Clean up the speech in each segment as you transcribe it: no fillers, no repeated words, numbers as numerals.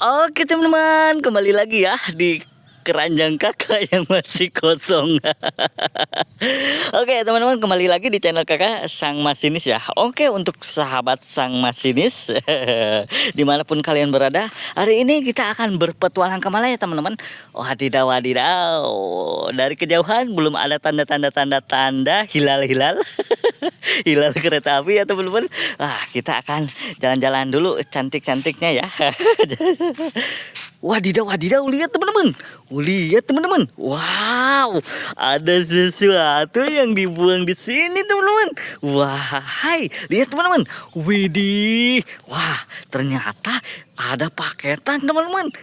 Oke teman-teman, kembali lagi ya di keranjang kakak yang masih kosong. Oke teman-teman, kembali lagi di channel kakak Sang Masinis ya. Oke, untuk sahabat Sang Masinis dimanapun kalian berada, hari ini kita akan berpetualang kemana ya teman-teman? Wadidaw wadidaw, dari kejauhan belum ada tanda hilal-hilal. Hilal kereta api ya teman-teman. Kita akan jalan-jalan dulu cantik-cantiknya ya. Wadidaw, wadidaw, lihat teman-teman. Lihat teman-teman. Wow, ada sesuatu yang dibuang di sini teman-teman. Wah, hai, lihat teman-teman. Widih. Wah, ternyata ada paketan teman-teman.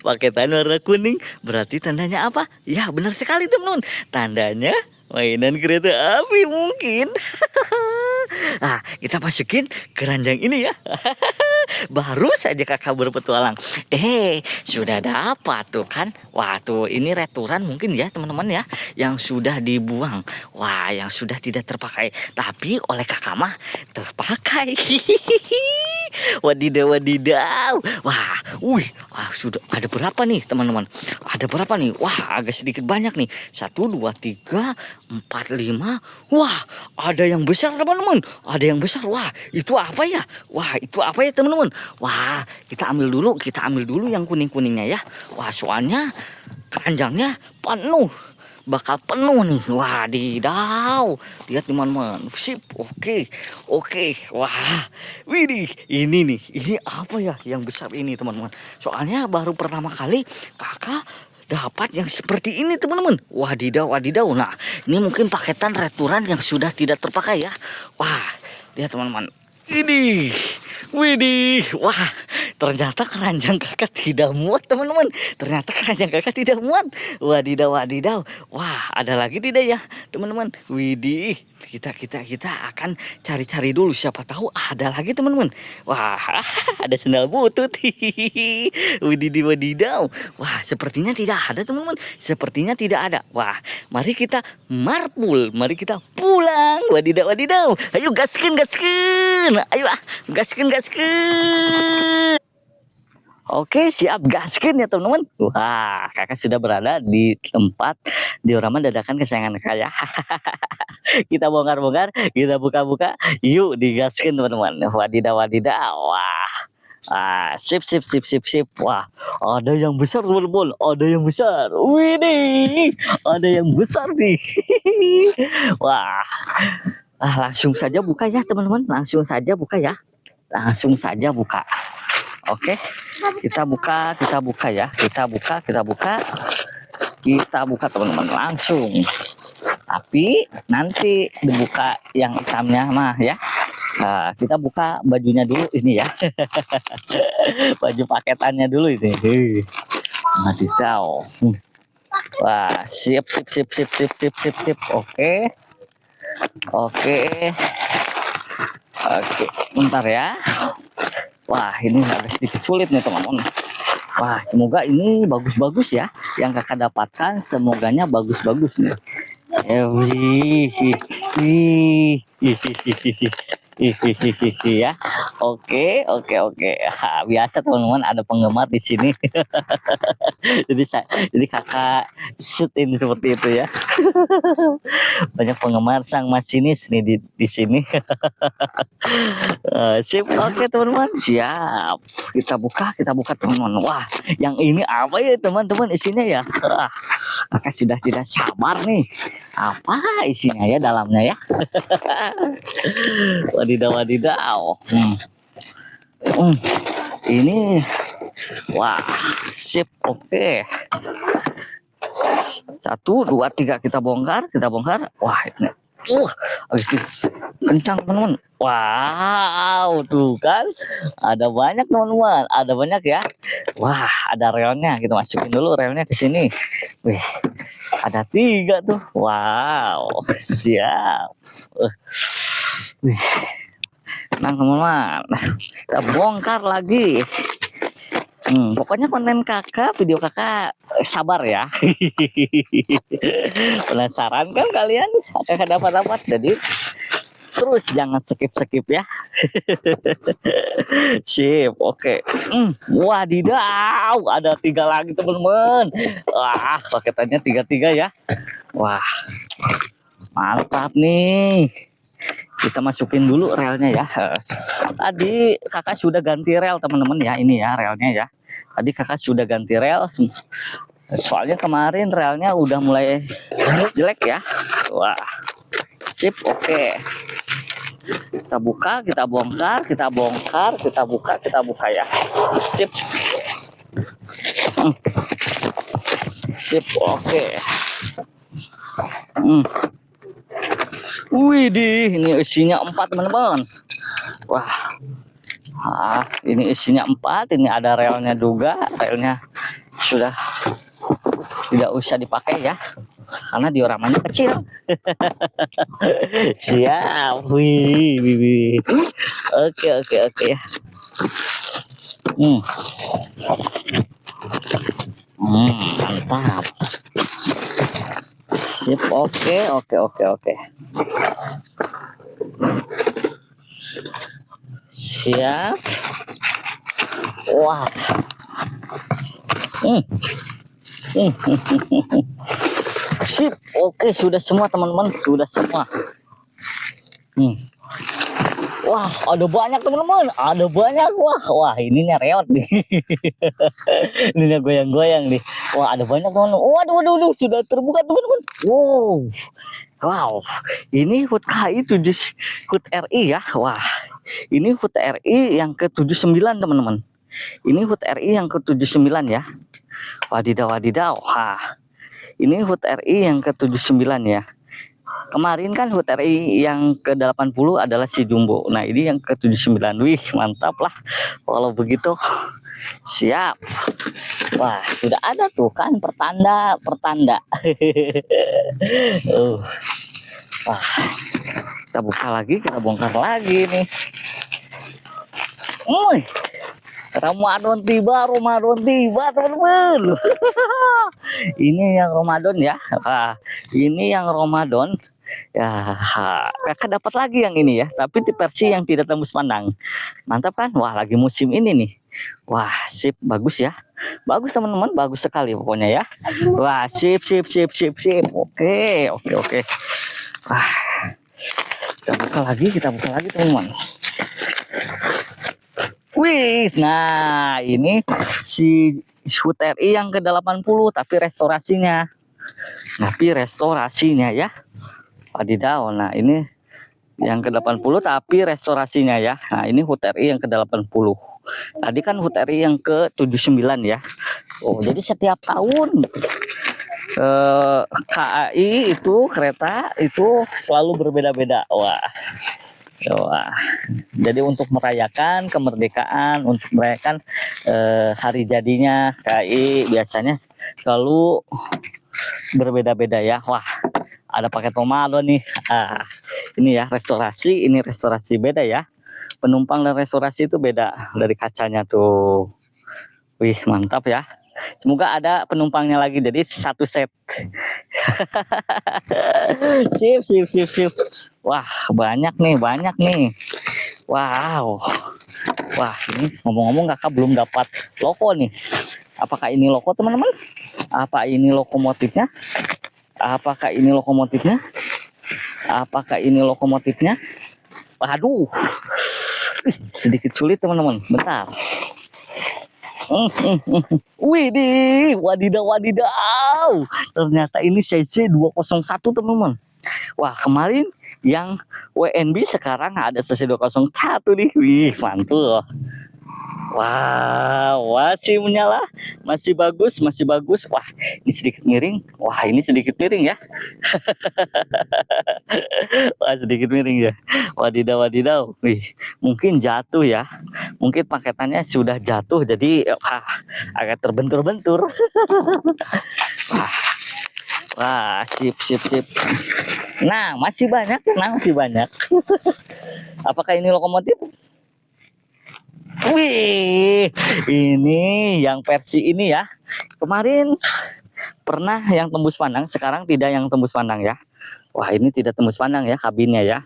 Paketan warna kuning. Berarti tandanya apa? Ya, benar sekali teman-teman. Tandanya mainan kereta api mungkin. Kita masukin keranjang ini ya. Baru saja kakak berpetualang. Sudah dapat tuh kan. Wah, tuh ini returan mungkin ya teman-teman ya, yang sudah dibuang. Wah, yang sudah tidak terpakai. Tapi oleh kakak mah terpakai. Wadidaw, wadidaw. Sudah ada berapa nih teman-teman? Ada berapa nih? Wah, agak sedikit banyak nih. 1, 2, 3, 4, 5. Wah, ada yang besar teman-teman. Ada yang besar. Wah, itu apa ya? Wah, itu apa ya teman-teman? Wah, kita ambil dulu yang kuning-kuningnya ya. Wah, soalnya keranjangnya penuh. Bakal penuh nih. Wadidaw. Lihat teman-teman. Sip. Oke. Wah. Widih. Ini nih. Ini apa ya yang besar ini teman-teman? Soalnya baru pertama kali kakak dapat yang seperti ini teman-teman. Wadidaw, wadidaw. Nah, ini mungkin paketan returan yang sudah tidak terpakai ya. Wah, lihat teman-teman. Ini, widih, wah, ternyata keranjang kakak tidak muat teman-teman. Ternyata keranjang kakak tidak muat. Wadidaw, wadidaw. Wah, ada lagi tidak ya teman-teman? Widih, kita akan cari-cari dulu. Siapa tahu ada lagi teman-teman. Wah, ada sendal butut. Widih, wadidaw. Wah, sepertinya tidak ada teman-teman. Sepertinya tidak ada. Wah, mari kita marpul. Mari kita pulang. Wadidaw, wadidaw. Ayo gaskin. Ayo gaskin. Oke, siap gaskin ya teman-teman. Wah, kakak sudah berada di tempat diorama dadakan kesayangan kakak ya. Kita bongkar-bongkar, kita buka-buka. Yuk digaskin teman-teman. Wadidaw, wadidaw. Wah. Sip. Wah, ada yang besar teman-teman. Ada yang besar. Widih, ada yang besar nih. Wah. Langsung saja buka ya teman-teman. Langsung saja buka. Oke, kita buka ya. Kita buka teman-teman langsung. Tapi nanti dibuka yang hitamnya mah ya. Kita buka bajunya dulu ini ya. Baju paketannya dulu ini. Wadidaw. Wah, sip. Oke, bentar ya. Wah, ini agak sedikit sulit nih teman-teman. Wah, semoga ini bagus-bagus ya. Yang kakak dapatkan semoganya bagus-bagus nih. Ya. Oke. Biasa teman-teman, ada penggemar di sini. jadi kakak shoot ini seperti itu ya. Banyak penggemar Sang Masinis nih di sini. Sip. Oke teman-teman, siap. Kita buka teman-teman. Wah, yang ini apa ya teman-teman isinya ya? Kakak sudah tidak sabar nih. Apa isinya ya dalamnya ya? Wadidaw. Ini, wah, sip. Oke. 1, 2, 3 kita bongkar. Wah, ini. Kencang teman-teman. Wow, tuh kan. Ada banyak teman-teman. Ada banyak ya. Wah, ada relnya. Kita masukin dulu relnya ke sini. Wih, ada 3 tuh. Wow, siap. Wih, tenang teman-teman. Kita bongkar lagi. Pokoknya konten kakak, video kakak sabar ya. Penasaran kan kalian? Kakak dapat. Jadi terus, jangan skip ya. Sip, oke. Wadidaw, ada 3 lagi teman-teman. Wah, paketannya 3 ya. Wah, mantap nih. Kita masukin dulu relnya ya. Tadi kakak sudah ganti rel teman-teman ya, ini ya relnya ya. Tadi kakak sudah ganti rel. Soalnya kemarin relnya udah mulai jelek ya. Wah, sip, oke. Kita buka, kita bongkar, kita bongkar, kita buka ya. Sip. Sip, oke. Widih, ini isinya 4 teman-teman. Wah, ini isinya 4. Ini ada relnya juga. Relnya sudah tidak usah dipakai ya, karena dioramanya kecil. Siap, wih. Oke ya. Mantap. Sip, oke. Siap. Wah. Sip, oke, sudah semua teman-teman, sudah semua. Wah, ada banyak teman-teman, ada banyak. Wah, ininya reot nih. Ininya goyang-goyang nih. Wah, ada banyak teman-teman. Waduh, sudah terbuka teman-teman. Wow, ini HUT KI 7 HUT RI ya. Wah, ini HUT RI yang ke-79 teman-teman. Ini HUT RI yang ke-79 ya. Wadidaw. Ini HUT RI yang ke-79 ya. Kemarin kan HUT RI yang ke-80 adalah si Jumbo. Nah, ini yang ke-79. Wih, mantap lah. Kalau begitu, siap. Wah, sudah ada tuh kan pertanda. Wah, kita buka lagi, kita bongkar lagi nih. Ramadan tiba teman-teman. Ini yang Ramadan ya. Ini yang Ramadan ya. Kakak dapat lagi yang ini ya, tapi di versi yang tidak tembus pandang. Mantap kan? Wah, lagi musim ini nih. Wah, sip, bagus ya. Bagus teman-teman, bagus sekali pokoknya ya. Wah, sip. Oke. Wah, kita buka lagi teman-teman. Wih, nah ini si HUT RI yang ke-80 tapi restorasinya ya. Wadidaw, nah ini yang ke-80 tapi restorasinya ya. Nah, ini HUT RI yang ke-80. Tadi kan HUT RI yang ke-79 ya. Oh, jadi setiap tahun KAI itu kereta itu selalu berbeda-beda. Wah, jadi untuk merayakan kemerdekaan, untuk merayakan hari jadinya KAI biasanya selalu berbeda-beda ya. Wah, ada paket Ramadan nih. Ini ya ini restorasi beda ya. Penumpang dan restorasi itu beda dari kacanya tuh. Wih, mantap ya. Semoga ada penumpangnya lagi, jadi satu set. Sip. Wah, banyak nih. Wow. Wah, ini ngomong-ngomong kakak belum dapat loko nih. Apakah ini loko teman-teman? Apakah ini lokomotifnya? Waduh. Sedikit sulit teman-teman. Bentar. Widih, wadidaw. Ternyata ini CC 201 teman-teman. Wah, kemarin yang WNB sekarang ada CC 201 nih. Wih, mantul. Wow, masih menyala, masih bagus. Wah, ini sedikit miring. Ya. Wah, sedikit miring ya. Wadidaw. Wih, mungkin jatuh ya. Mungkin paketannya sudah jatuh, jadi agak terbentur-bentur. Wah, sip. Nah, masih banyak. Apakah ini lokomotif? Wih, ini yang versi ini ya. Kemarin pernah yang tembus pandang, sekarang tidak yang tembus pandang ya. Wah, ini tidak tembus pandang ya kabinnya ya.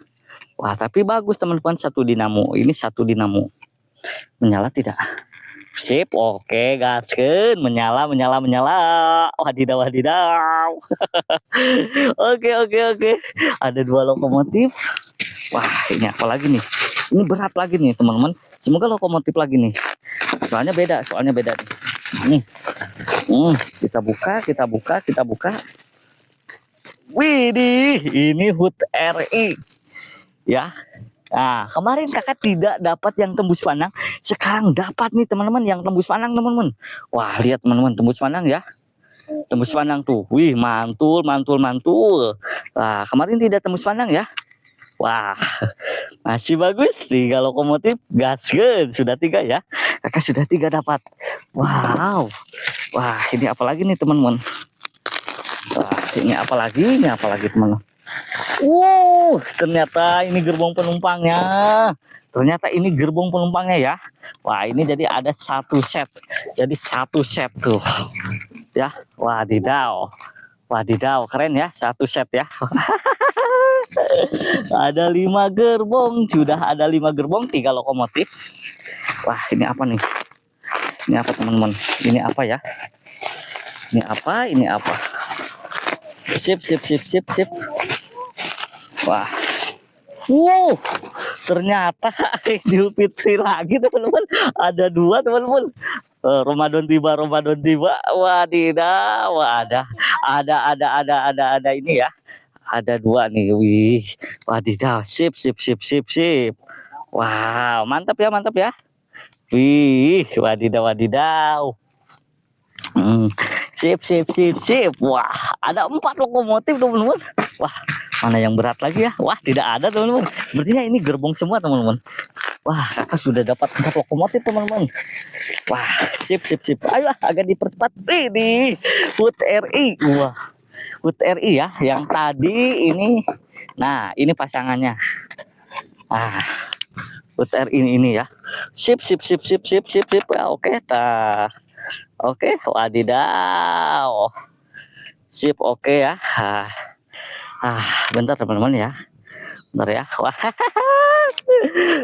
Wah, tapi bagus teman-teman, satu dinamo. Ini satu dinamo. Menyala tidak? Sip, oke, gaskeun, menyala, menyala, menyala. Wadidaw, wadidaw. Oke, oke, oke. Ada dua lokomotif. Wah, ini apa lagi nih? Ini berat lagi nih, teman-teman. Semoga lokomotif lagi nih. Soalnya beda nih. Kita buka, kita buka, kita buka. Widih, ini HUT RI. Ya. Nah, kemarin kakak tidak dapat yang tembus pandang, sekarang dapat nih teman-teman yang tembus pandang teman-teman. Wah, lihat teman-teman, tembus pandang ya. Tembus pandang tuh. Wih, mantul, mantul, mantul. Wah, kemarin tidak tembus pandang ya. Wah, masih bagus. 3 lokomotif, gaskeun. Sudah 3 ya. Kakak sudah 3 dapat. Wow. Wah, ini apa lagi nih teman-teman? Wah, ini apa lagi? Ini apa lagi teman-teman? Ternyata ini gerbong penumpangnya. Ternyata ini gerbong penumpangnya ya. Wah, ini jadi ada satu set. Jadi satu set tuh. Ya, wadidaw. Wadidaw, keren ya, satu set ya. Ada 5 gerbong, sudah ada 5 gerbong, 3 lokomotif. Wah, ini apa nih? Ini apa teman-teman? Ini apa ya? Ini apa? Ini apa? Sip, sip, sip, sip, sip. Wah, ternyata Idul Fitri lagi teman-teman. Ada 2 teman-teman. Ramadan tiba, Ramadan tiba. Wadidaw, ada ini ya. Ada 2 nih. Wih, wadidaw. Sip, sip, sip, sip, sip. Wow, mantap ya, mantap ya. Wih, wadidaw, wadidaw. Sip, sip, sip, sip. Wah, ada 4 lokomotif teman-teman. Wah, mana yang berat lagi ya? Wah, tidak ada teman-teman. Sepertinya ini gerbong semua teman-teman. Wah, kakak sudah dapat 4 lokomotif teman-teman. Wah, sip, sip, sip. Ayo agak dipercepat. Ini HUT RI. Wah, HUT RI ya. Yang tadi ini. Nah, ini pasangannya. HUT RI ini ya. Sip, sip, sip, sip, sip, sip, sip. Oke, oke, wadidaw. Sip, oke ya. Bentar teman-teman ya. Bentar ya. Wah.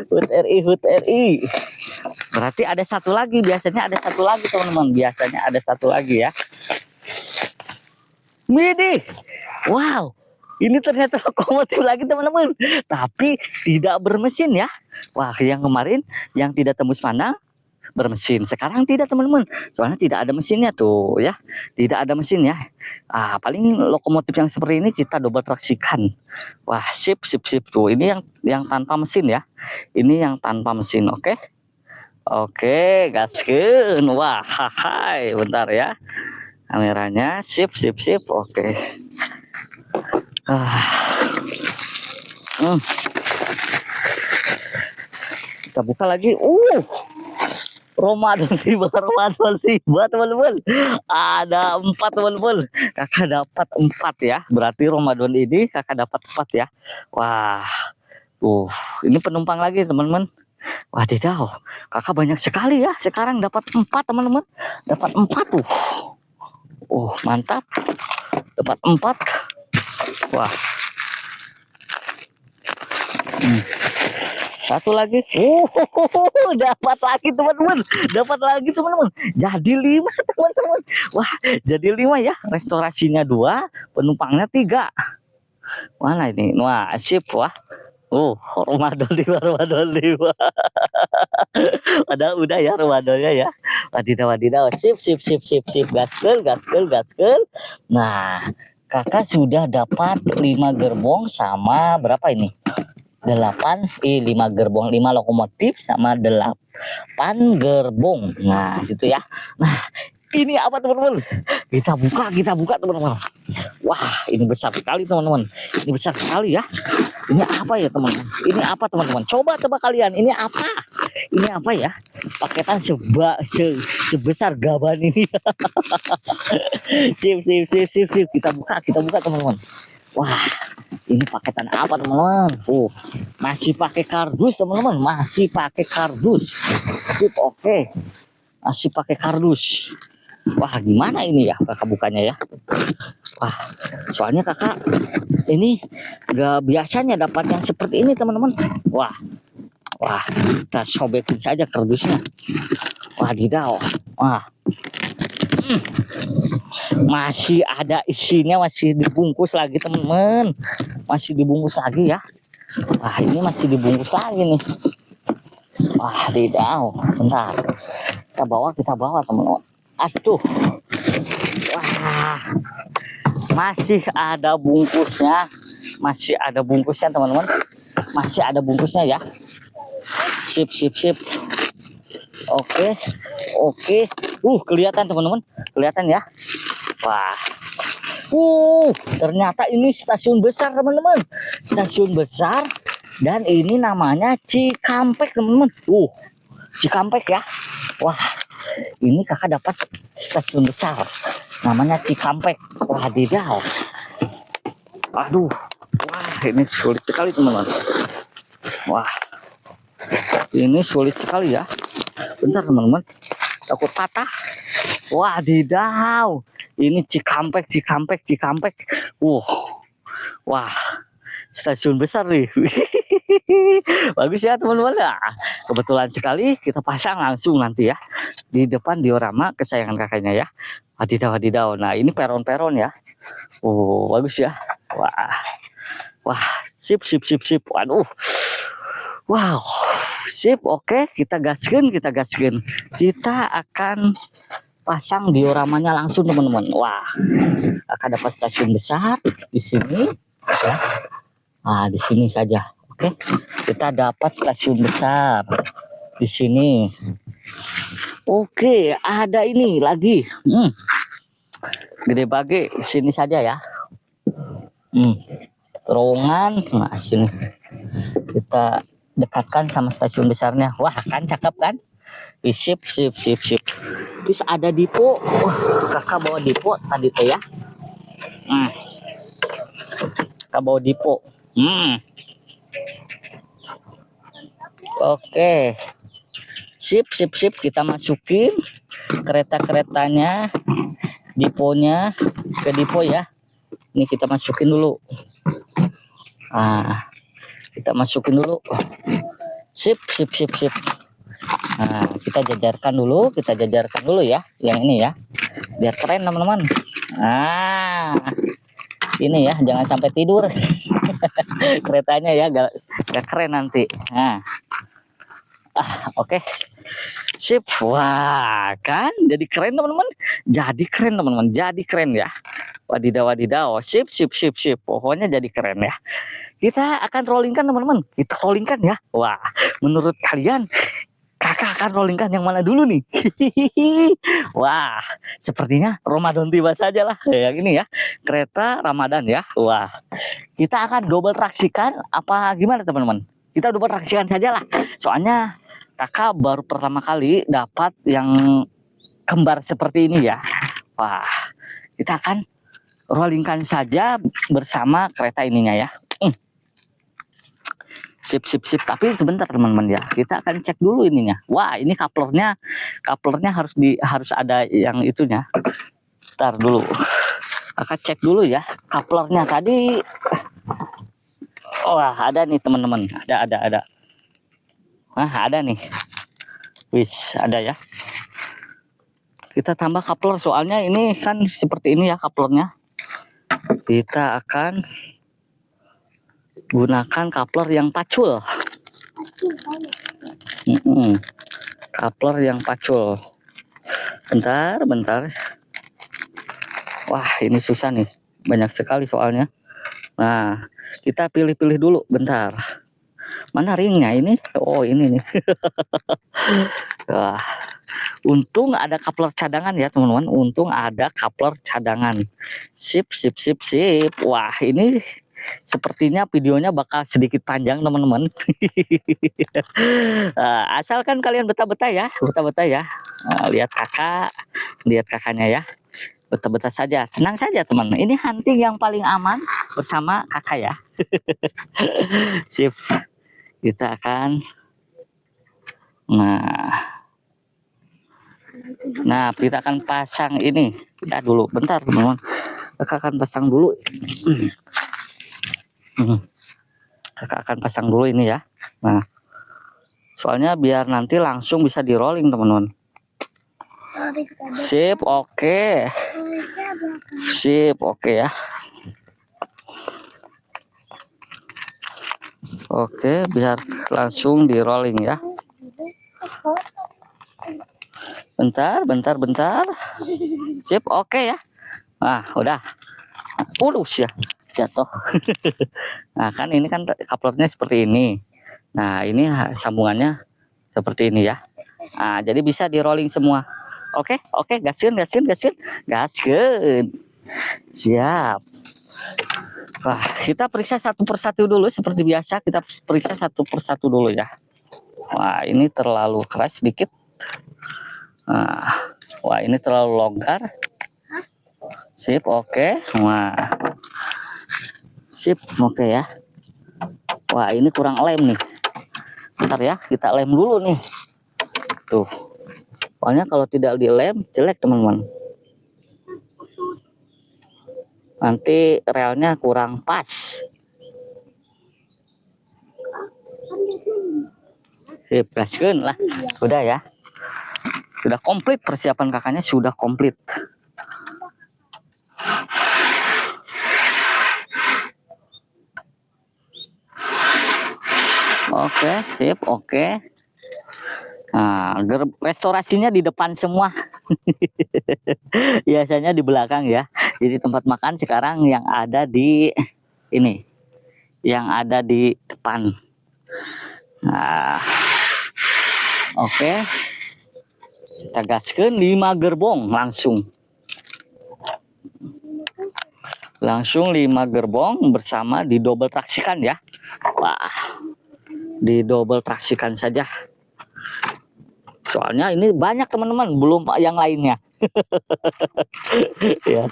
HUT RI, HUT RI. Berarti ada satu lagi. Biasanya ada satu lagi teman-teman. Biasanya ada satu lagi ya. Widih. Wow. Ini ternyata lokomotif lagi teman-teman. Tapi tidak bermesin ya. Wah, yang kemarin yang tidak tembus pandang bermesin. Sekarang tidak teman-teman. Soalnya tidak ada mesinnya tuh ya. Tidak ada mesinnya. Paling lokomotif yang seperti ini kita double traksikan. Wah, sip, sip, sip tuh. Ini yang tanpa mesin ya. Ini yang tanpa mesin, oke? Oke, gaskeun. Wah, hai, bentar ya. Kameranya sip, sip, sip. Oke. Kita buka lagi. Ramadan tiba, Ramadan tiba teman-teman. Ada 4 teman-teman. Kakak dapat 4 ya. Berarti Ramadan ini kakak dapat 4 ya. Wah. Ini penumpang lagi teman-teman. Wadidaw. Kakak banyak sekali ya. Sekarang dapat 4 teman-teman. Dapat 4 tuh. Mantap. Dapat 4. Wah. Satu lagi. Dapat lagi teman-teman. Dapat lagi teman-teman. Jadi 5 teman-teman. Wah, jadi 5 ya. Restorasinya 2, penumpangnya 3. Mana ini? Wah, sip. Wah. Ramadan 5, Ramadan 5. Padahal udah ya Ramadannya ya. Wadidaw, wadidaw. Sip, sip, sip, sip, sip. Gaskel, gaskel, gaskel. Nah, kakak sudah dapat 5 gerbong sama berapa ini? 5 gerbong, 5 lokomotif sama 8 gerbong. Nah, gitu ya. Nah, ini apa teman-teman? Kita buka teman-teman. Wah, ini besar sekali teman-teman. Ini besar sekali ya. Ini apa ya teman-teman? Ini apa teman-teman? Coba kalian. Ini apa? Ini apa ya? Paketan sebesar gaban ini. Sip, sip, sip, sip, sip. Kita buka teman-teman. Wah, ini paketan apa teman-teman? Masih pakai kardus teman-teman. Masih pakai kardus. Sip, oke. Masih pakai kardus. Wah, gimana ini ya kakak bukanya ya? Wah, soalnya kakak ini gak biasanya dapat yang seperti ini teman-teman. Wah, wah, kita sobekin saja kardusnya. Wadidaw. Wah, masih ada isinya, masih dibungkus lagi teman-teman. Masih dibungkus lagi ya. Wah, ini masih dibungkus lagi nih. Wadidaw. Bentar. Kita bawa teman-teman. Aduh. Wah, masih ada bungkusnya. Masih ada bungkusnya teman-teman. Masih ada bungkusnya ya. Sip, sip, sip. Oke, oke. Kelihatan teman-teman. Kelihatan ya. Wah. Ternyata ini stasiun besar teman-teman. Stasiun besar. Dan ini namanya Cikampek teman-teman. Cikampek ya. Wah, ini kakak dapat stasiun besar. Namanya Cikampek. Wadidaw. Aduh. Wah, ini sulit sekali teman-teman. Wah, ini sulit sekali ya. Bentar teman-teman. Takut patah. Wadidaw. Ini Cikampek. Wah, stasiun besar nih. Bagus ya teman-teman. Nah, kebetulan sekali kita pasang langsung nanti ya di depan diorama kesayangan kakaknya ya. Wadidaw. Nah, ini peron-peron ya. Bagus ya. Wah, sip. Waduh. Wow, sip. Oke, kita gaskeun. Kita akan pasang dioramanya langsung teman-teman. Wah, akan dapat stasiun besar di sini ya. Nah, di sini saja. Oke, kita dapat stasiun besar di sini. Oke, ada ini lagi. Gede bage di sini saja ya. Terowongan. Nah, sini kita dekatkan sama stasiun besarnya. Wah, kan cakep kan? Sip. Terus ada Dipo. Kakak bawa Dipo tadi teh ya. Kakak bawa Dipo. Oke. Sip. Kita masukin kereta-keretanya, Diponya ke Dipo ya. Ini kita masukin dulu. Kita masukin dulu. Sip. Nah, kita jajarkan dulu ya, yang ini ya, biar keren teman-teman. Ini ya, jangan sampai tidur. Keretanya ya, gak keren nanti. Oke. Sip. Wah, kan jadi keren teman-teman. Jadi keren ya. Wadidaw. Sip. Pokoknya jadi keren ya. Kita akan rollingkan teman-teman. Kita rollingkan ya. Wah, menurut kalian kakak akan rollingkan yang mana dulu nih? Wah, sepertinya Ramadan tiba saja lah. Yang ini ya, kereta Ramadan ya. Wah, kita akan double traksikan apa gimana teman-teman? Kita double traksikan saja lah. Soalnya kakak baru pertama kali dapat yang kembar seperti ini ya. Wah, kita akan rollingkan saja bersama kereta ininya ya. Sip. Tapi sebentar teman-teman ya, kita akan cek dulu ininya. Wah, ini kaplernya harus ada yang itunya. Ntar dulu, akan cek dulu ya kaplernya tadi. Wah, ada nih teman-teman, ada. Wah, ada nih. Wis, ada ya. Kita tambah kapler, soalnya ini kan seperti ini ya kaplernya. Kita akan gunakan kapler yang pacul. Kapler yang pacul. Bentar. Wah, ini susah nih. Banyak sekali soalnya. Nah, kita pilih-pilih dulu. Bentar. Mana ringnya ini? Oh, ini nih. Wah. Untung ada kapler cadangan ya teman-teman. Untung ada kapler cadangan. Sip. Wah, ini sepertinya videonya bakal sedikit panjang teman-teman. Asalkan kalian betah-betah ya. Lihat kakaknya ya. Betah-betah saja, tenang saja teman. Ini hunting yang paling aman bersama kakak ya. Sip. Kita akan Nah, kita akan pasang ini ya dulu. Bentar teman-teman. Kakak akan pasang dulu. Kakak akan pasang dulu ini ya. Nah, soalnya biar nanti langsung bisa di rolling teman-teman. Sip, oke. Sip, oke ya. Oke, biar langsung di rolling ya. Bentar. Sip, oke ya. Nah, udah. Pulus ya, jatuh. Nah, kan ini kan couplernya seperti ini. Nah, ini sambungannya seperti ini ya. Nah, jadi bisa di rolling semua. Oke, gaskeun. Siap. Wah, kita periksa satu persatu dulu seperti biasa. Kita periksa satu persatu dulu ya. Wah, ini terlalu keras sedikit. Nah, wah, ini terlalu longgar. Sip, oke. Wah, sip, oke ya. Wah, ini kurang lem nih. Bentar ya, kita lem dulu nih. Tuh. Soalnya kalau tidak dilem jelek teman-teman. Nanti relnya kurang pas. Sip, gaskeun lah. Sudah ya. Sudah komplit persiapan kakaknya, sudah komplit. Oke, sip, oke. Nah, restorasinya di depan semua. Biasanya di belakang ya. Jadi tempat makan sekarang yang ada di ini. Yang ada di depan. Nah, oke. Kita gaskeun 5 gerbong langsung. Langsung 5 gerbong bersama di double traksikan ya. Wah. Di double traksikan saja. Soalnya ini banyak teman-teman, belum yang lainnya. Ya,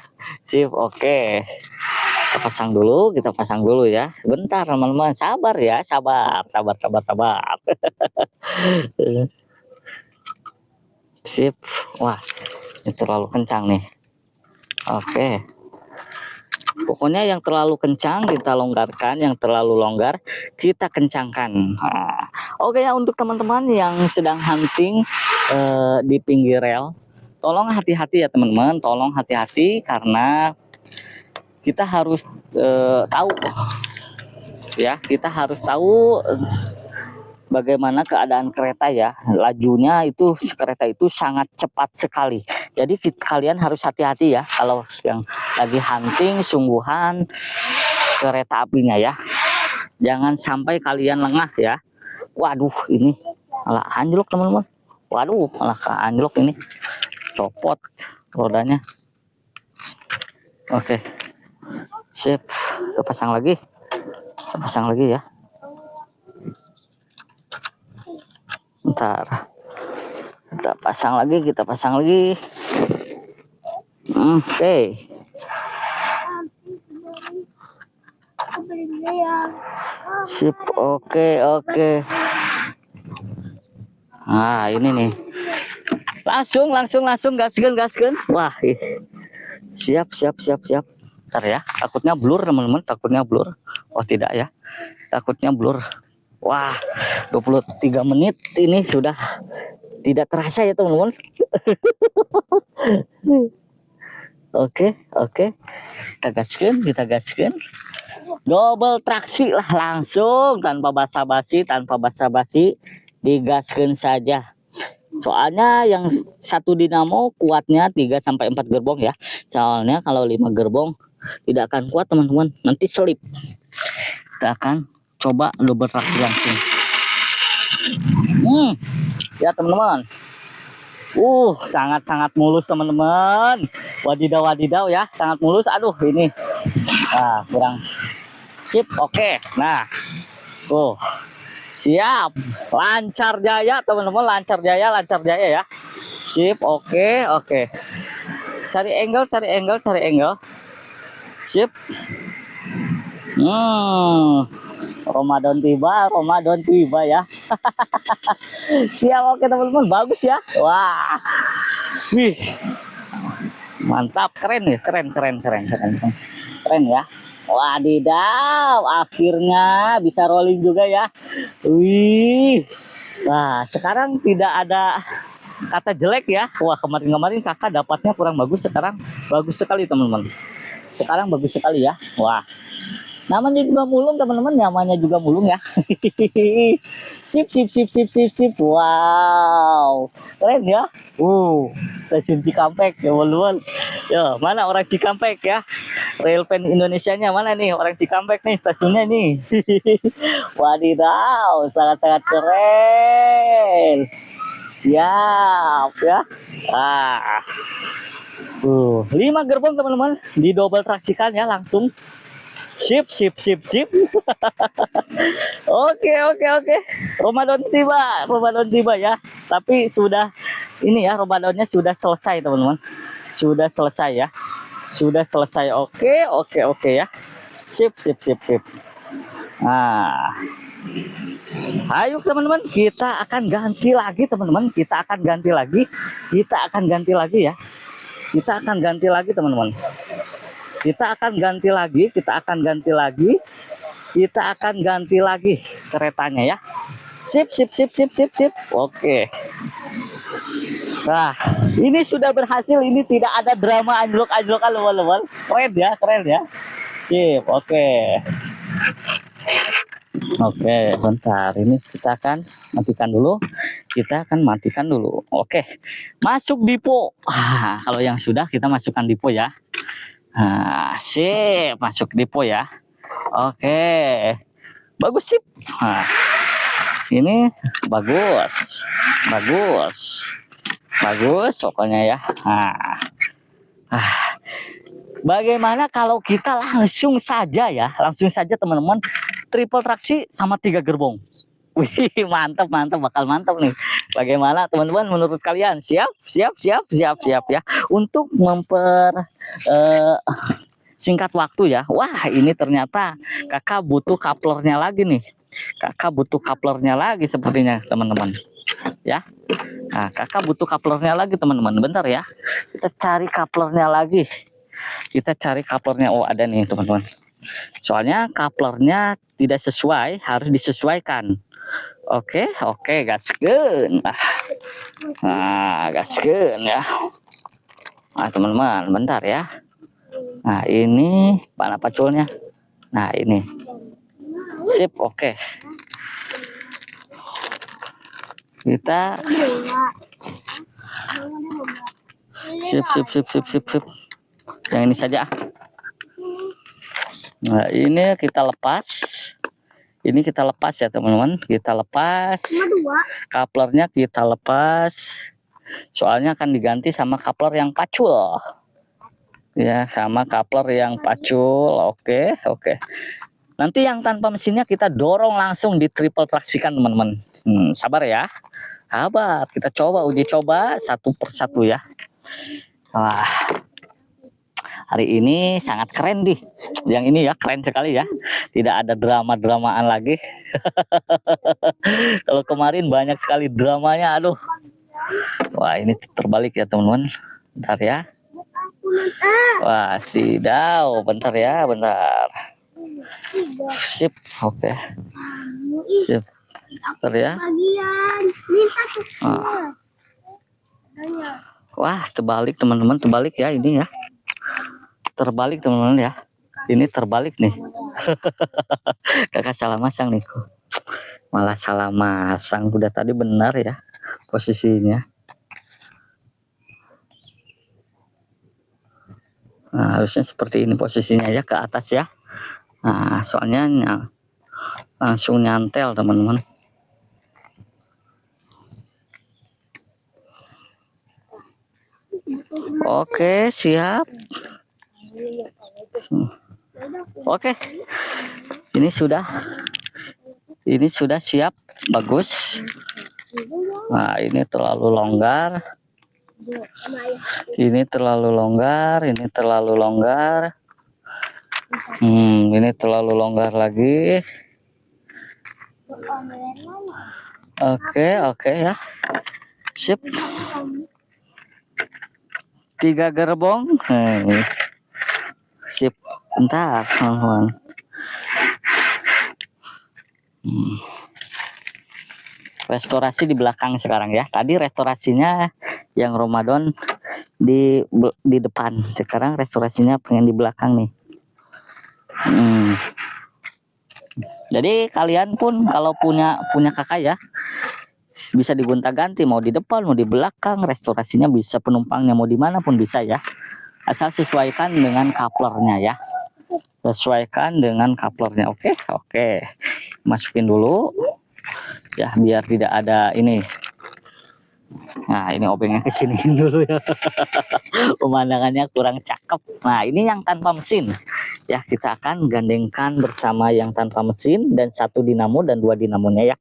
sip, oke. Kita pasang dulu ya. Bentar teman-teman, sabar ya, sabar. Sip, wah, ini terlalu kencang nih. Oke. Pokoknya yang terlalu kencang kita longgarkan, yang terlalu longgar kita kencangkan. Nah, oke ya, untuk teman-teman yang sedang hunting di pinggir rel, tolong hati-hati ya teman-teman, tolong hati-hati karena kita harus tahu ya, kita harus tahu bagaimana keadaan kereta ya. Lajunya itu kereta itu sangat cepat sekali. Jadi kalian harus hati-hati ya kalau yang lagi hunting sungguhan kereta apinya ya. Jangan sampai kalian lengah ya. Waduh, ini malah anjlok teman-teman. Waduh, malah anjlok ini. Copot rodanya. Oke. Sip. Kita pasang lagi. Ya. Bentar. Kita pasang lagi. Oke. Sip, oke. Nah, ini nih. Langsung gaskeun. Wah, siap. Bentar ya, takutnya blur teman-teman, Oh, tidak ya. Takutnya blur. Wah, 23 menit ini sudah tidak terasa ya teman-teman. Oke. Kita gaskeun. Double traksi lah langsung tanpa basa-basi, digaskeun saja. Soalnya yang satu dinamo kuatnya 3 sampai 4 gerbong ya. Soalnya kalau 5 gerbong tidak akan kuat teman-teman, nanti selip. Kita akan coba double traksi langsung. Ya teman-teman. Sangat mulus teman-teman. Wadidaw ya, sangat mulus. Aduh, ini. Nah, kurang. Sip, oke. Nah. Tuh. Siap. Lancar jaya teman-teman, lancar jaya ya. Sip, oke. Cari angle. Sip. Ramadan tiba ya. Siap, oke teman-teman, bagus ya. Wah. Wih. Mantap, keren ya, keren ya. Wadidaw, akhirnya bisa rolling juga ya. Wih. Nah, sekarang tidak ada kata jelek ya. Wah, kemarin-kemarin kakak dapatnya kurang bagus, sekarang bagus sekali teman-teman. Sekarang bagus sekali ya. Wah, namanya juga mulung teman-teman, namanya juga mulung ya. Sip. Wow, keren ya. Stasiun Cikampek ya teman-teman. Yo, mana orang Cikampek ya? Rail fan Indonesianya mana nih? Orang Cikampek nih stasiunnya nih. Wadidaw, sangat-sangat keren. Siap ya. Ah. 5 gerbong teman-teman, di double traksikan ya langsung. Sip. Oke. Ramadan tiba ya. Tapi sudah ini ya, Ramadannya sudah selesai teman-teman. Sudah selesai ya. Sudah selesai. Oke ya. Sip. Nah, ayo teman-teman, kita akan ganti lagi teman-teman. Kita akan ganti lagi ya. Kita akan ganti lagi teman-teman. Kita akan ganti lagi keretanya ya. Sip. Oke. Nah, ini sudah berhasil. Ini tidak ada drama anjlok-anjlokan teman-teman. Keren ya. Sip. Oke, bentar. Ini kita akan matikan dulu. Oke. Masuk dipo. Kalau yang sudah kita masukkan dipo ya. Sip, masuk dipo ya. Oke. Bagus sip. Ini bagus pokoknya ya. Bagaimana kalau kita langsung saja teman-teman, triple traksi sama 3 gerbong. Wih, mantap, bakal mantap nih. Bagaimana teman-teman menurut kalian? Siap ya. Untuk singkat waktu ya. Wah, ini ternyata kakak butuh couplernya lagi nih. Sepertinya teman-teman ya. Nah, kakak butuh couplernya lagi teman-teman. Bentar ya, kita cari couplernya lagi. Oh, ada nih teman-teman. Soalnya couplernya tidak sesuai, harus disesuaikan. Oke, gaskeun. Gaskeun ya. Nah, teman-teman, bentar ya. Nah, ini mana paculnya? Nah, ini. Sip, oke. Kita sip. Yang ini saja. Nah, ini kita lepas. Ya teman-teman, kita lepas. Couplernya kita lepas. Soalnya akan diganti sama coupler yang pacul. Ya, sama coupler yang pacul. Oke. Nanti yang tanpa mesinnya kita dorong langsung di triple traksikan teman-teman. Sabar ya. Kita uji coba satu persatu ya. Wah, hari ini sangat keren nih. Yang ini ya, keren sekali ya. Tidak ada drama-dramaan lagi. Kalau kemarin banyak sekali dramanya, aduh. Wah, ini terbalik ya teman-teman. Bentar ya. Wah, sidau. Bentar. Sip, oke. Sip. Bentar ya. Wah, terbalik teman-teman, ya ini ya. Terbalik teman-teman ya. Ini terbalik nih. Kakak salah masang nih. Malah salah masang. Udah tadi benar ya posisinya. Nah, harusnya seperti ini posisinya ya, ke atas ya. Nah, soalnya langsung nyantel teman-teman. Oke, siap. Oke, ini sudah siap, bagus. Nah, ini terlalu longgar. Ini terlalu longgar lagi. Oke ya. Sip. 3 gerbong. Sip. Bentar, teman-teman. Restorasi di belakang sekarang ya. Tadi restorasinya yang Ramadan di depan. Sekarang restorasinya pengen di belakang nih. Jadi kalian pun kalau punya kakak ya, bisa digonta-ganti, mau di depan mau di belakang, restorasinya bisa, penumpangnya mau di mana pun bisa ya. Asal sesuaikan dengan couplernya ya. Sesuaikan dengan couplernya. Oke. Masukin dulu. Ya biar tidak ada ini. Nah ini obengnya kesini dulu ya. Pemandangannya kurang cakep. Nah ini yang tanpa mesin ya, kita akan gandengkan bersama yang tanpa mesin dan 1 dinamo dan 2 dinamonya ya.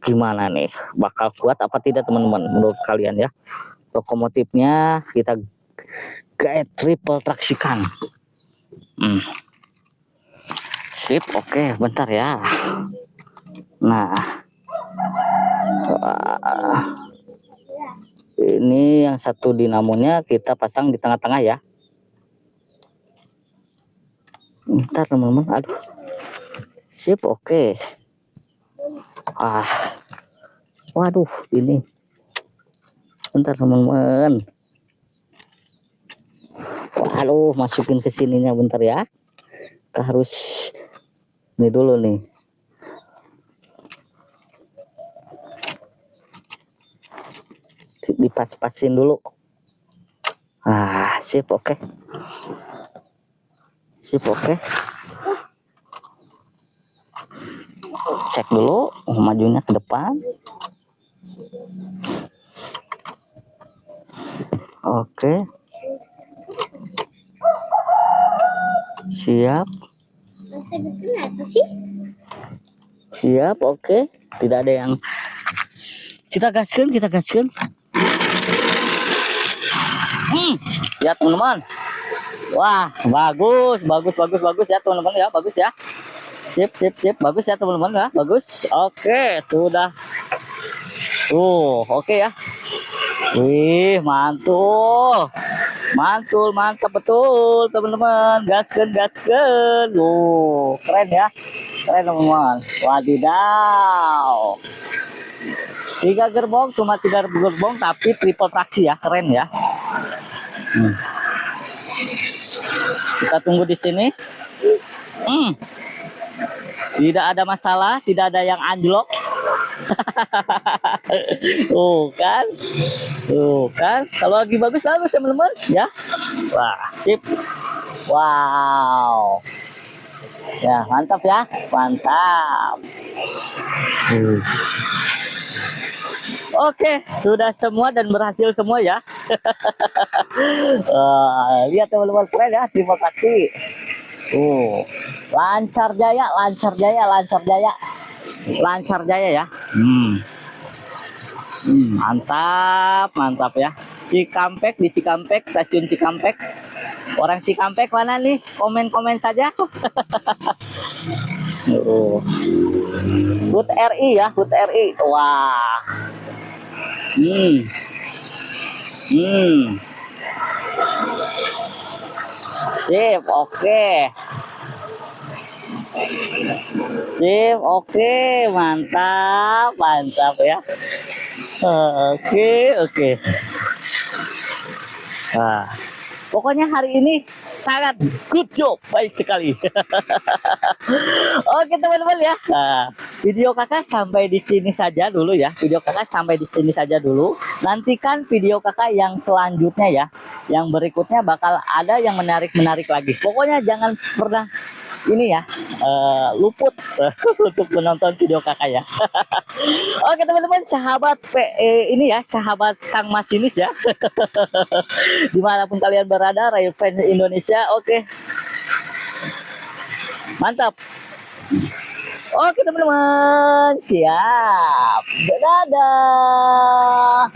Gimana nih, bakal kuat apa tidak teman-teman menurut kalian ya? Lokomotifnya kita gaet triple traksikan. Sip, oke, bentar ya. Nah, ini yang 1 dinamonya kita pasang di tengah-tengah ya. Bentar teman-teman, aduh. Sip, oke. Waduh, ini. Bentar teman-teman. Waduh, masukin ke sininya bentar ya. Kita harus ini dulu nih. Dipas-pasin dulu. Sip, oke. Sip, oke. Cek dulu, majunya ke depan. Oke. Siap. Siap, oke. Tidak ada yang kita gaskan. Ya teman-teman. Wah, bagus ya teman-teman ya, bagus ya. Sip, bagus ya teman-teman ya, bagus. Oke, sudah. Oke ya. Wih, mantap betul teman-teman. Gaskan. Keren ya, teman-teman. Wadidaw. 3 gerbong, cuma 3 gerbong tapi triple traksi ya, keren ya. Kita tunggu di sini. Tidak ada masalah, tidak ada yang anjlok. Kan. Kalau lagi bagus teman-teman ya. Wah, sip. Wow. Ya, mantap ya. Mantap. Oke, sudah semua dan berhasil semua ya. Lihat teman-teman, keren ya. Terima kasih. Lancar jaya ya. Mantap ya. Cikampek, di Cikampek, stasiun Cikampek. Orang Cikampek mana nih? Komen saja. HUT RI ya, HUT RI. Wah. Sip, oke. Sip, oke. Mantap ya. Oke. Pokoknya hari ini sangat good job, baik sekali. Oke teman-teman ya. Video kakak sampai di sini saja dulu ya. Nantikan video kakak yang selanjutnya ya. Yang berikutnya bakal ada yang menarik lagi. Pokoknya jangan pernah ini ya, luput untuk menonton video kakak ya. Oke teman-teman, sahabat ini ya, sahabat sang masinis ya. Dimanapun kalian berada, Rail Fans Indonesia. Oke, mantap. Oke teman-teman, siap. Dadah.